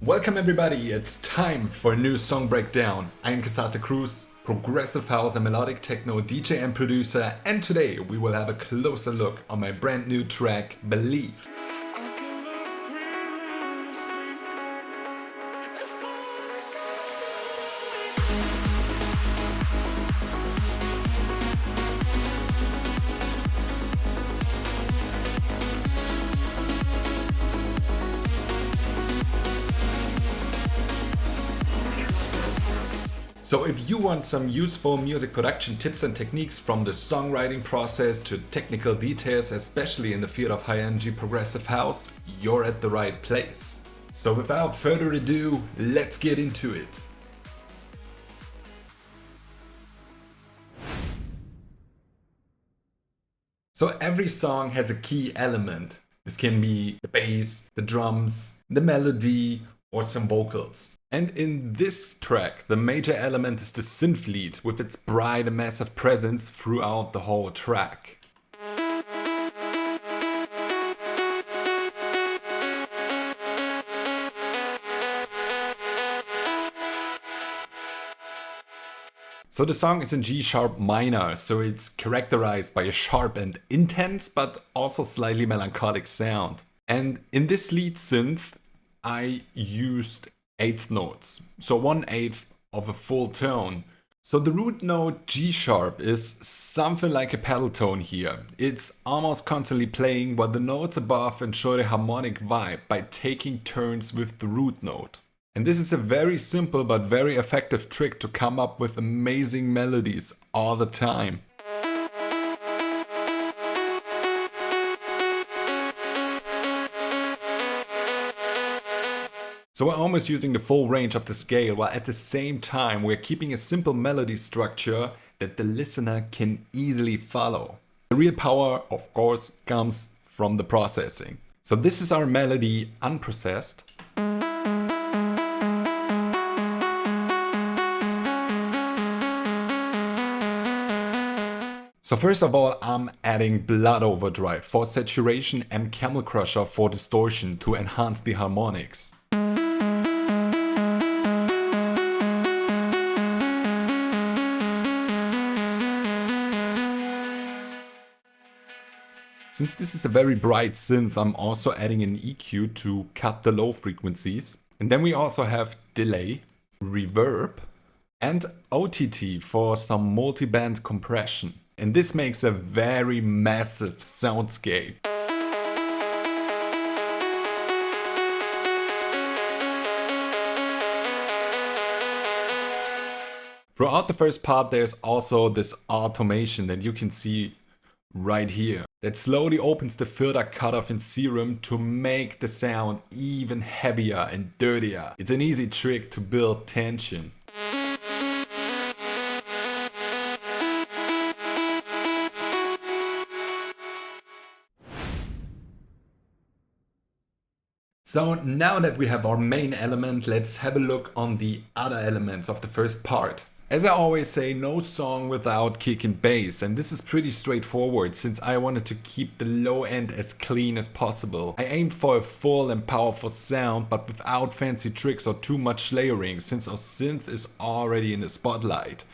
Welcome everybody, it's time for a new song breakdown. I'm Casate Cruz, progressive house and melodic techno DJ and producer, and today we will have a closer look on my brand new track, Believe. So if you want some useful music production tips and techniques from the songwriting process to technical details, especially in the field of high-energy progressive house, you're at the right place. So without further ado, let's get into it. So every song has a key element. This can be the bass, the drums, the melody, or some vocals. And in this track, the major element is the synth lead with its bright and massive presence throughout the whole track. So the song is in G sharp minor, so it's characterized by a sharp and intense but also slightly melancholic sound. And in this lead synth, I used eighth notes, so 1/8 of a full tone. So the root note G sharp is something like a pedal tone here. It's almost constantly playing while the notes above ensure the harmonic vibe by taking turns with the root note. And this is a very simple but very effective trick to come up with amazing melodies all the time. So we're almost using the full range of the scale, while at the same time we're keeping a simple melody structure that the listener can easily follow. The real power, of course, comes from the processing. So this is our melody unprocessed. So first of all, I'm adding blood overdrive for saturation and camel crusher for distortion to enhance the harmonics. Since this is a very bright synth, I'm also adding an EQ to cut the low frequencies. And then we also have delay, reverb, and OTT for some multi-band compression. And this makes a very massive soundscape. Throughout the first part, there's also this automation that you can see right here that slowly opens the filter cutoff in Serum to make the sound even heavier and dirtier. It's an easy trick to build tension. So now that we have our main element, let's have a look on the other elements of the first part. As I always say, no song without kick and bass, and this is pretty straightforward since I wanted to keep the low end as clean as possible. I aimed for a full and powerful sound, but without fancy tricks or too much layering, since our synth is already in the spotlight.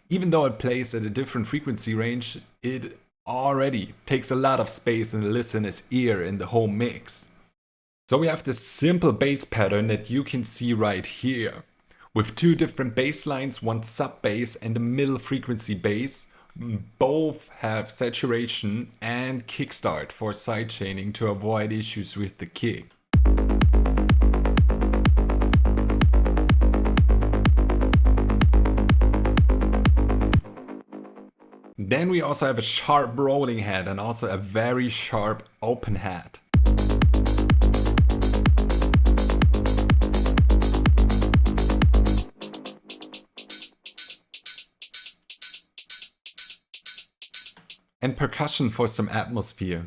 Even though it plays at a different frequency range, it already takes a lot of space in the listener's ear in the whole mix. So we have this simple bass pattern that you can see right here, with two different bass lines, one sub bass and a middle frequency bass. Both have saturation and kickstart for sidechaining to avoid issues with the kick. Then we also have a sharp rolling head and also a very sharp open head. And percussion for some atmosphere.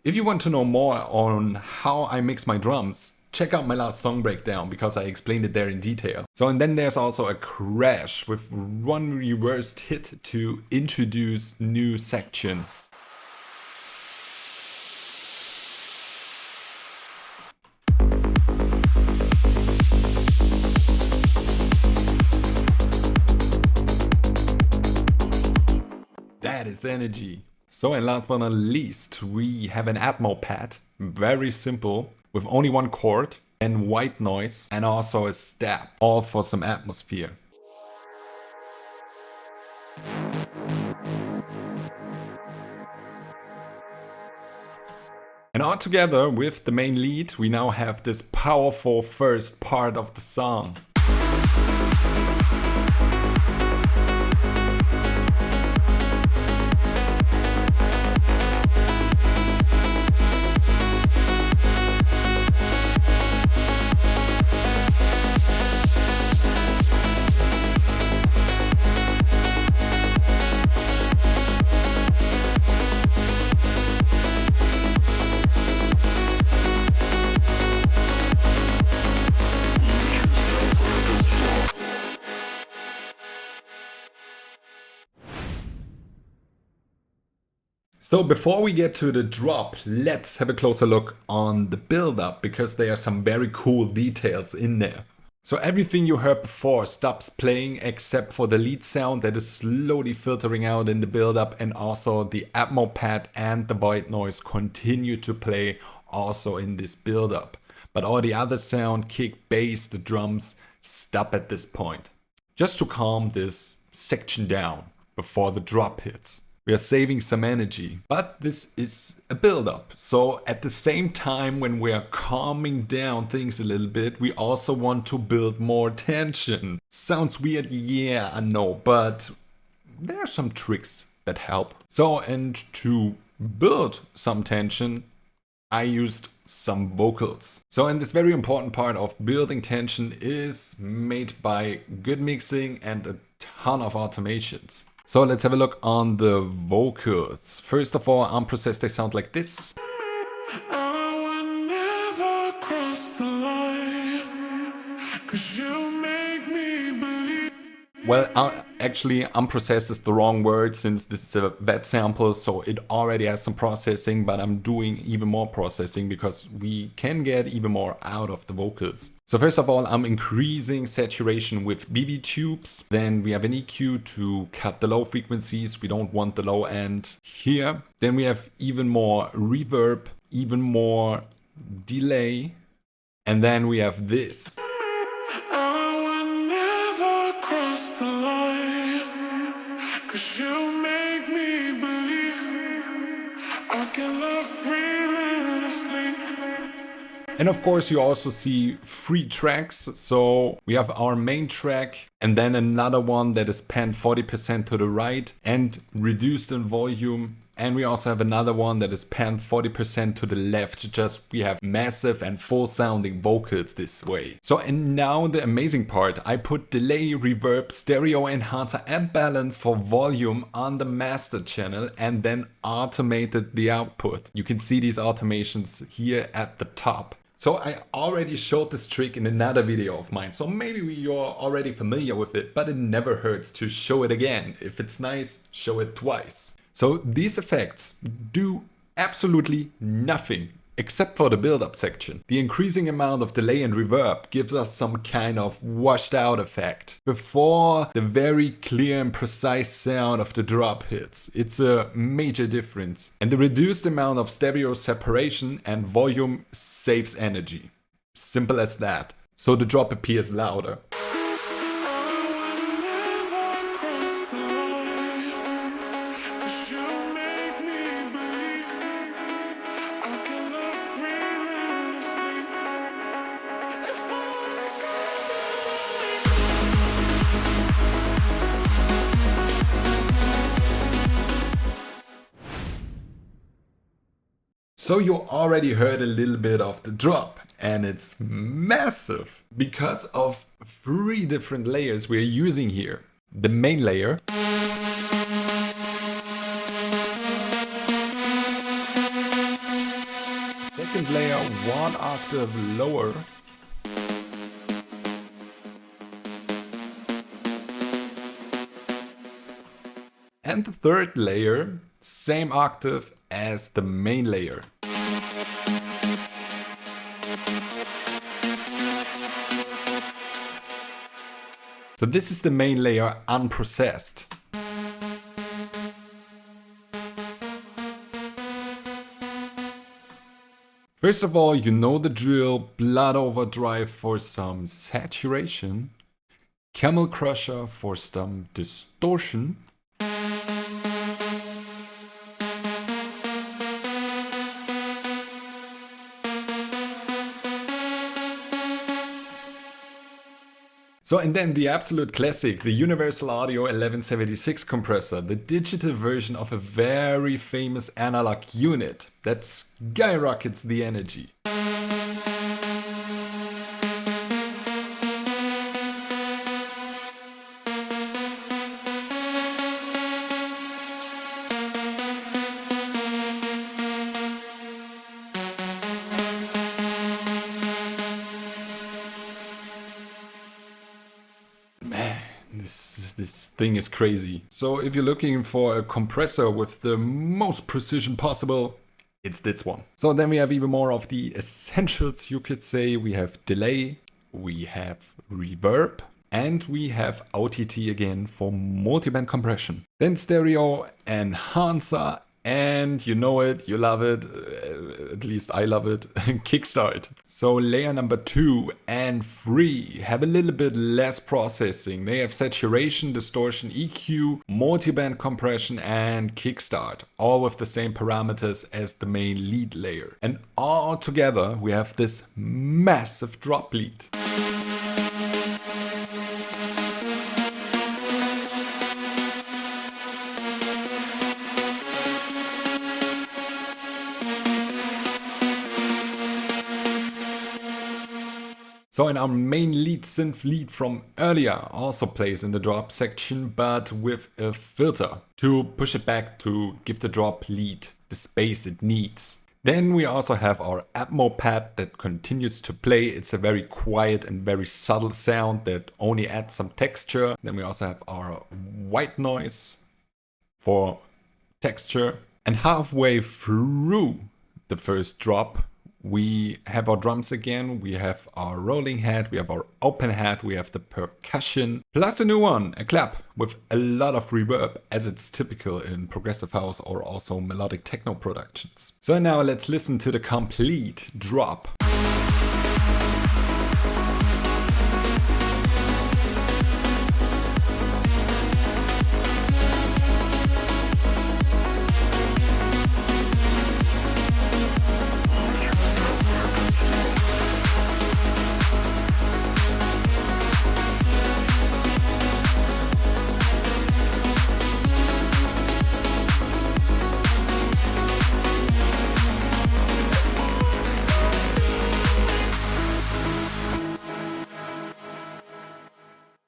If you want to know more on how I mix my drums, check out my last song breakdown because I explained it there in detail. So, and then there's also a crash with one reversed hit to introduce new sections. That is energy. So, and last but not least, we have an Atmo pad, very simple, with only one chord and white noise and also a stab, all for some atmosphere. And all together with the main lead, we now have this powerful first part of the song. So before we get to the drop, let's have a closer look on the build-up, because there are some very cool details in there. So everything you heard before stops playing except for the lead sound that is slowly filtering out in the build-up, and also the Atmo pad and the white noise continue to play also in this build-up. But all the other sound, kick, bass, the drums, stop at this point. Just to calm this section down before the drop hits. We are saving some energy, but this is a build-up. So at the same time, when we are calming down things a little bit, we also want to build more tension. Sounds weird, yeah, I know, but there are some tricks that help. So, and to build some tension, I used some vocals. So, and this very important part of building tension is made by good mixing and a ton of automations. So let's have a look on the vocals. First of all, unprocessed, they sound like this. Well, actually, unprocessed is the wrong word since this is a wet sample, so it already has some processing, but I'm doing even more processing because we can get even more out of the vocals. So first of all, I'm increasing saturation with BB tubes. Then we have an EQ to cut the low frequencies. We don't want the low end here. Then we have even more reverb, even more delay. And then we have this. And of course you also see 3 tracks, so we have our main track and then another one that is panned 40% to the right and reduced in volume, and we also have another one that is panned 40% to the left, just we have massive and full sounding vocals this way. So, and now the amazing part, I put delay, reverb, stereo enhancer and balance for volume on the master channel and then automated the output. You can see these automations here at the top. So I already showed this trick in another video of mine, so maybe you're already familiar with it, but it never hurts to show it again. If it's nice, show it twice. So these effects do absolutely nothing except for the build-up section. The increasing amount of delay and reverb gives us some kind of washed out effect before the very clear and precise sound of the drop hits. It's a major difference. And the reduced amount of stereo separation and volume saves energy. Simple as that. So the drop appears louder. So you already heard a little bit of the drop, and it's massive because of 3 different layers we're using here. The main layer, second second layer 1 octave lower. And the third layer, same octave as the main layer. So this is the main layer unprocessed. First of all, you know the drill, blood overdrive for some saturation, camel crusher for some distortion, so and then the absolute classic, the Universal Audio 1176 compressor, the digital version of a very famous analog unit that skyrockets the energy. Man, this thing is crazy. So if you're looking for a compressor with the most precision possible, it's this one. So then we have even more of the essentials, you could say. We have delay, we have reverb, and we have OTT again for multiband compression. Then stereo, enhancer, and you know it, you love it, at least I love it, kickstart. So layer number 2 and 3 have a little bit less processing. They have saturation, distortion, EQ, multiband compression and kickstart, all with the same parameters as the main lead layer. And all together we have this massive drop lead. So in our main lead synth lead from earlier also plays in the drop section, but with a filter to push it back to give the drop lead the space it needs. Then we also have our Atmo pad that continues to play. It's a very quiet and very subtle sound that only adds some texture. Then we also have our white noise for texture. And halfway through the first drop, we have our drums again, we have our rolling head, we have our open head, we have the percussion, plus a new one, a clap with a lot of reverb, as it's typical in progressive house or also melodic techno productions. So now let's listen to the complete drop.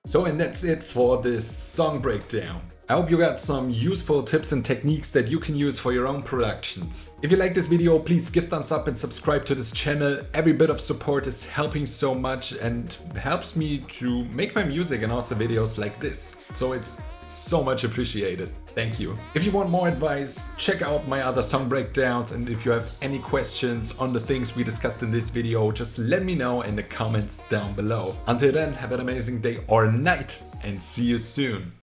So and that's it for this song breakdown. I hope you got some useful tips and techniques that you can use for your own productions. If you like this video, please give thumbs up and subscribe to this channel. Every bit of support is helping so much and helps me to make my music and also videos like this. So it's so much appreciated. Thank you. If you want more advice, check out my other song breakdowns, and if you have any questions on the things we discussed in this video, just let me know in the comments down below. Until then, have an amazing day or night and see you soon.